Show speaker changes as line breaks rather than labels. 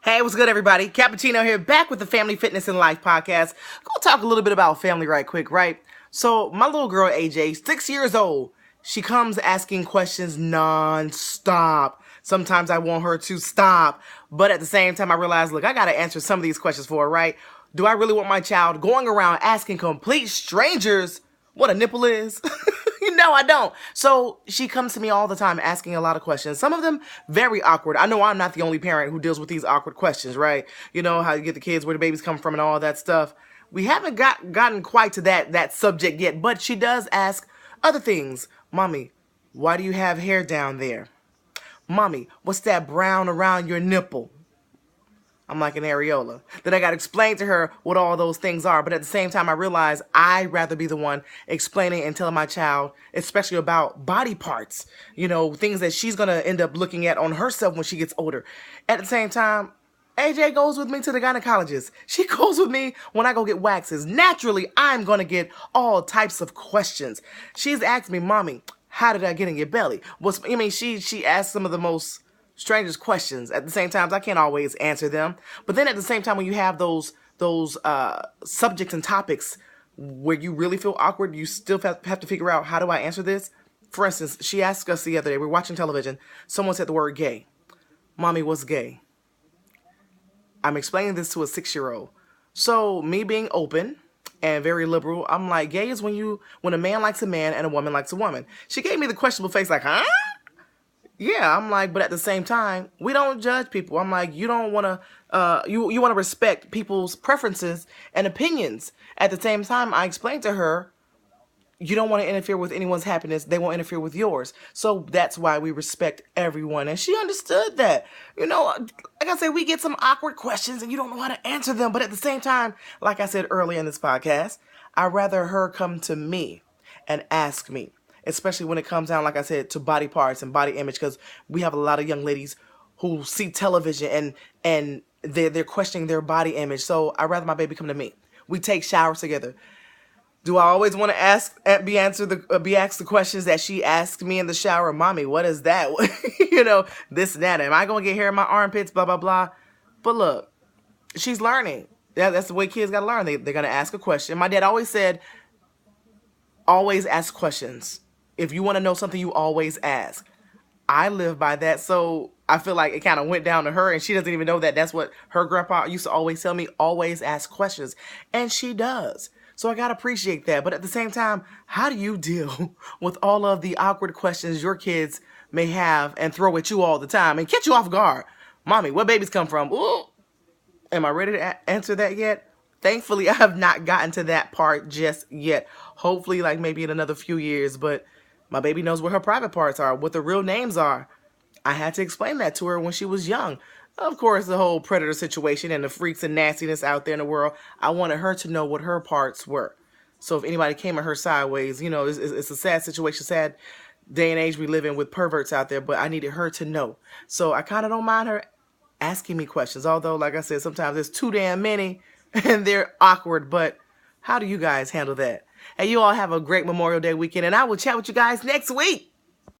Hey, what's good, everybody? Cappuccino here, back with the Family Fitness and Life podcast. Gonna talk a little bit about family right quick, right? So, my little girl, AJ, 6 years old, she comes asking questions non-stop. Sometimes I want her to stop, but at the same time, I realize, look, I gotta answer some of these questions for her, right? Do I really want my child going around asking complete strangers what a nipple is? No, I don't. So she comes to me all the time asking a lot of questions. Some of them very awkward. I know I'm not the only parent who deals with these awkward questions, right? You know, how you get the kids, where the babies come from and all that stuff. We haven't gotten quite to that subject yet, but she does ask other things. Mommy, why do you have hair down there? Mommy, what's that brown around your nipple? I'm like an areola. Then I got to explain to her what all those things are. But at the same time, I realize I'd rather be the one explaining and telling my child, especially about body parts, you know, things that she's going to end up looking at on herself when she gets older. At the same time, AJ goes with me to the gynecologist. She goes with me when I go get waxes. Naturally, I'm going to get all types of questions. She's asked me, Mommy, how did I get in your belly? She asked some of the most strangest questions. At the same time, I can't always answer them. But then at the same time, when you have those subjects and topics where you really feel awkward, you still have to figure out, how do I answer this? For instance, she asked us the other day, we're watching television, someone said the word gay. Mommy, what's gay? I'm explaining this to a 6-year-old. So me being open and very liberal, I'm like, gay is when a man likes a man and a woman likes a woman. She gave me the questionable face like, huh? Yeah, I'm like, but at the same time, we don't judge people. I'm like, you don't want to, you want to respect people's preferences and opinions. At the same time, I explained to her, you don't want to interfere with anyone's happiness. They won't interfere with yours. So that's why we respect everyone. And she understood that. You know, like I said, we get some awkward questions and you don't know how to answer them. But at the same time, like I said earlier in this podcast, I'd rather her come to me and ask me. Especially when it comes down, like I said, to body parts and body image, because we have a lot of young ladies who see television and they're questioning their body image. So I'd rather my baby come to me. We take showers together. Do I always want to be asked the questions that she asked me in the shower? Mommy, what is that? You know, this and that. Am I going to get hair in my armpits? Blah, blah, blah. But look, she's learning. That's the way kids got to learn. They're going to ask a question. My dad always said, always ask questions. If you want to know something, you always ask. I live by that, so I feel like it kind of went down to her, and she doesn't even know that that's what her grandpa used to always tell me, always ask questions. And she does. So I got to appreciate that. But at the same time, how do you deal with all of the awkward questions your kids may have and throw at you all the time and catch you off guard? Mommy, where babies come from? Ooh, am I ready to answer that yet? Thankfully, I have not gotten to that part just yet. Hopefully, like maybe in another few years, but my baby knows what her private parts are, what the real names are. I had to explain that to her when she was young. Of course, the whole predator situation and the freaks and nastiness out there in the world, I wanted her to know what her parts were. So if anybody came at her sideways, you know, it's a sad situation, sad day and age we live in with perverts out there, but I needed her to know. So I kind of don't mind her asking me questions, although, like I said, sometimes it's too damn many and they're awkward, but how do you guys handle that? And you all have a great Memorial Day weekend, and I will chat with you guys next week.